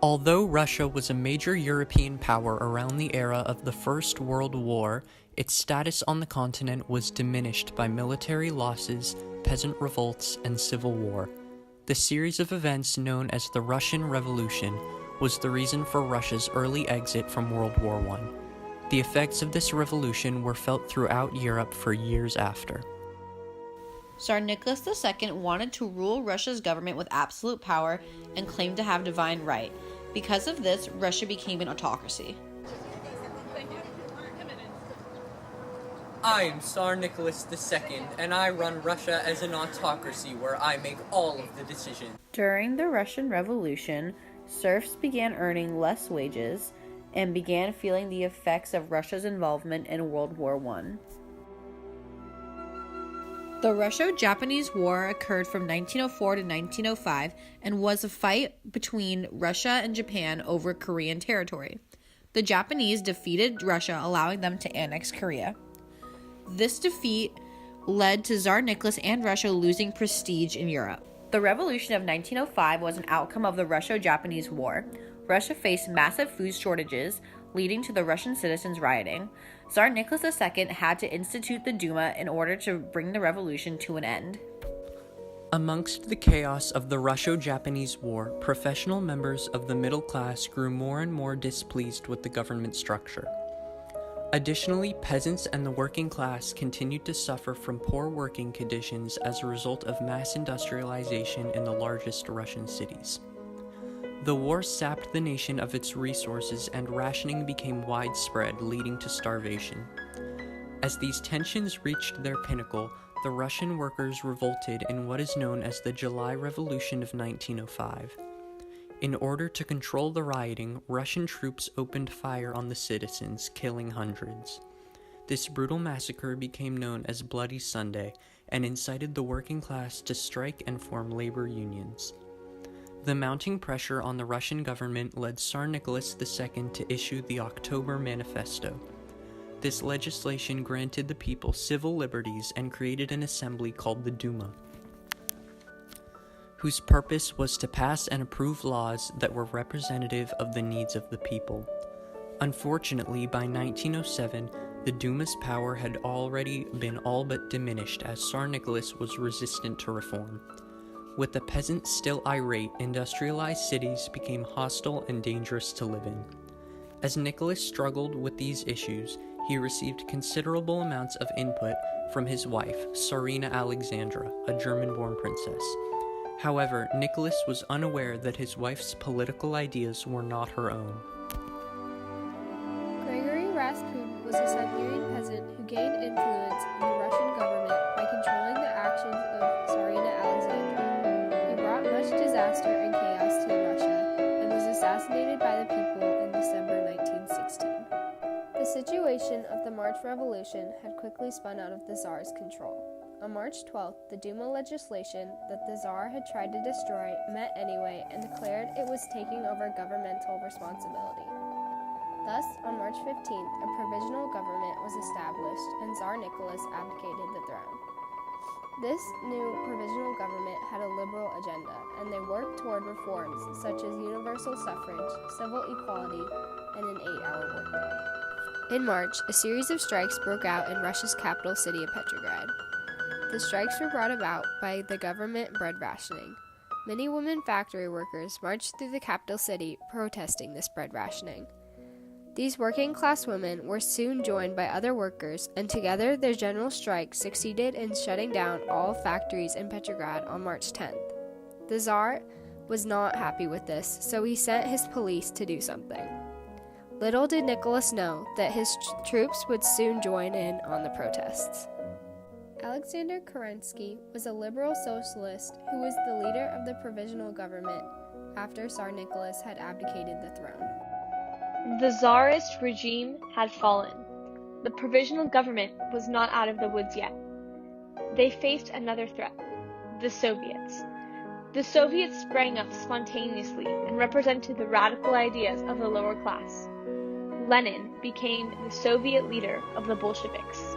Although Russia was a major European power around the era of the First World War, its status on the continent was diminished by military losses, peasant revolts, and civil war. The series of events known as the Russian Revolution was the reason for Russia's early exit from World War I. The effects of this revolution were felt throughout Europe for years after. Tsar Nicholas II wanted to rule Russia's government with absolute power and claimed to have divine right. Because of this, Russia became an autocracy. I am Tsar Nicholas II, and I run Russia as an autocracy where I make all of the decisions. During the Russian Revolution, serfs began earning less wages and began feeling the effects of Russia's involvement in World War I. The Russo-Japanese War occurred from 1904 to 1905 and was a fight between Russia and Japan over Korean territory. The Japanese defeated Russia, allowing them to annex Korea. This defeat led to Tsar Nicholas and Russia losing prestige in Europe. The Revolution of 1905 was an outcome of the Russo-Japanese War. Russia faced massive food shortages, leading to the Russian citizens rioting. Tsar Nicholas II had to institute the Duma in order to bring the revolution to an end. Amongst the chaos of the Russo-Japanese War, professional members of the middle class grew more and more displeased with the government structure. Additionally, peasants and the working class continued to suffer from poor working conditions as a result of mass industrialization in the largest Russian cities. The war sapped the nation of its resources and rationing became widespread, leading to starvation. As these tensions reached their pinnacle, the Russian workers revolted in what is known as the July Revolution of 1905. In order to control the rioting, Russian troops opened fire on the citizens, killing hundreds. This brutal massacre became known as Bloody Sunday and incited the working class to strike and form labor unions. The mounting pressure on the Russian government led Tsar Nicholas II to issue the October Manifesto. This legislation granted the people civil liberties and created an assembly called the Duma, whose purpose was to pass and approve laws that were representative of the needs of the people. Unfortunately, by 1907, the Duma's power had already been all but diminished as Tsar Nicholas was resistant to reform. With the peasants still irate, industrialized cities became hostile and dangerous to live in. As Nicholas struggled with these issues, he received considerable amounts of input from his wife, Tsarina Alexandra, a German-born princess. However, Nicholas was unaware that his wife's political ideas were not her own. Gregory Rasputin was a Siberian peasant who gained influence in the Russian government by controlling the actions of Tsarina Alexandra. He brought much disaster and chaos to Russia and was assassinated by the people in December 1916. The situation of the March Revolution had quickly spun out of the Tsar's control. On March 12th, the Duma legislation that the Tsar had tried to destroy met anyway and declared it was taking over governmental responsibility. Thus, on March 15th, a provisional government was established and Tsar Nicholas abdicated the throne. This new provisional government had a liberal agenda, and they worked toward reforms such as universal suffrage, civil equality, and an 8-hour workday. In March, a series of strikes broke out in Russia's capital city of Petrograd. The strikes were brought about by the government bread rationing. Many women factory workers marched through the capital city protesting this bread rationing. These working-class women were soon joined by other workers, and together their general strike succeeded in shutting down all factories in Petrograd on March 10th. The Tsar was not happy with this, so he sent his police to do something. Little did Nicholas know that his troops would soon join in on the protests. Alexander Kerensky was a liberal socialist who was the leader of the provisional government after Tsar Nicholas had abdicated the throne. The Tsarist regime had fallen. The provisional government was not out of the woods yet. They faced another threat, the Soviets. The Soviets sprang up spontaneously and represented the radical ideas of the lower class. Lenin became the Soviet leader of the Bolsheviks.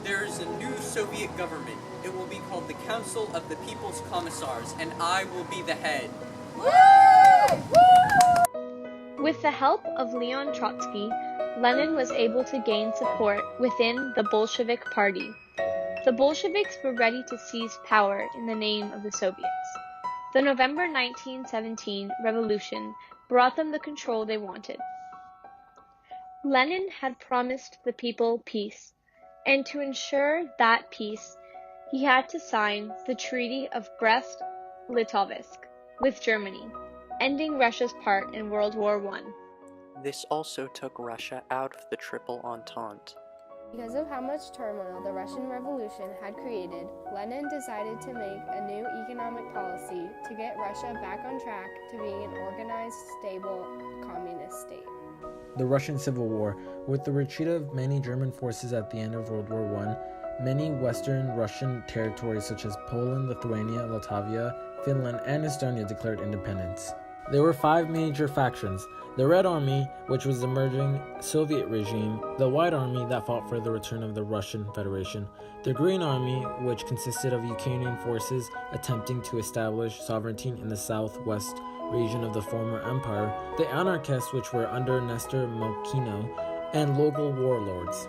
There is a new Soviet government. It will be called the Council of the People's Commissars, and I will be the head. Woo! With the help of Leon Trotsky, Lenin was able to gain support within the Bolshevik Party. The Bolsheviks were ready to seize power in the name of the Soviets. The November 1917 revolution brought them the control they wanted. Lenin had promised the people peace, and to ensure that peace, he had to sign the Treaty of Brest-Litovsk with Germany, ending Russia's part in World War I. This also took Russia out of the Triple Entente. Because of how much turmoil the Russian Revolution had created, Lenin decided to make a new economic policy to get Russia back on track to being an organized, stable, communist state. The Russian Civil War. With the retreat of many German forces at the end of World War I, many Western Russian territories such as Poland, Lithuania, Latvia, Finland, and Estonia declared independence. There were 5 major factions: the Red Army, which was the emerging Soviet regime; the White Army, that fought for the return of the Russian Federation; the Green Army, which consisted of Ukrainian forces attempting to establish sovereignty in the southwest region of the former empire; the Anarchists, which were under Nestor Makhno; and local warlords.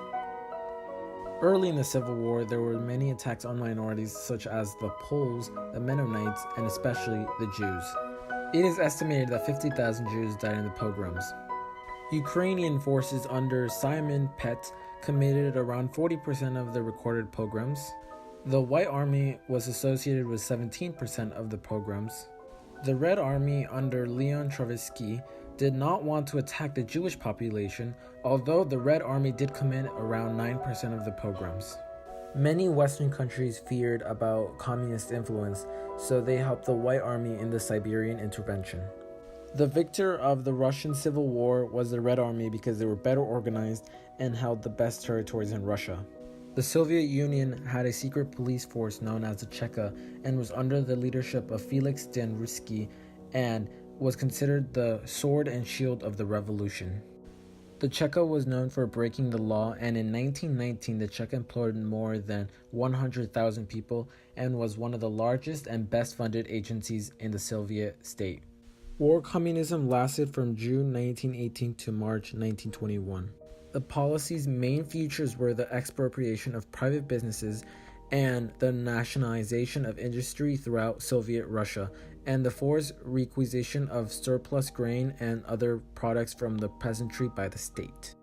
Early in the Civil War, there were many attacks on minorities such as the Poles, the Mennonites, and especially the Jews. It is estimated that 50,000 Jews died in the pogroms. Ukrainian forces under Simon Pet committed around 40% of the recorded pogroms. The White Army was associated with 17% of the pogroms. The Red Army under Leon Trotsky did not want to attack the Jewish population, although the Red Army did commit around 9% of the pogroms. Many Western countries feared about communist influence, so they helped the White Army in the Siberian intervention. The victor of the Russian Civil War was the Red Army because they were better organized and held the best territories in Russia. The Soviet Union had a secret police force known as the Cheka and was under the leadership of Felix Denrusky and was considered the sword and shield of the revolution. The Cheka was known for breaking the law, and in 1919 the Cheka employed more than 100,000 people and was one of the largest and best funded agencies in the Soviet state. War communism lasted from June 1918 to March 1921. The policy's main features were the expropriation of private businesses and the nationalization of industry throughout Soviet Russia, and the forced requisition of surplus grain and other products from the peasantry by the state.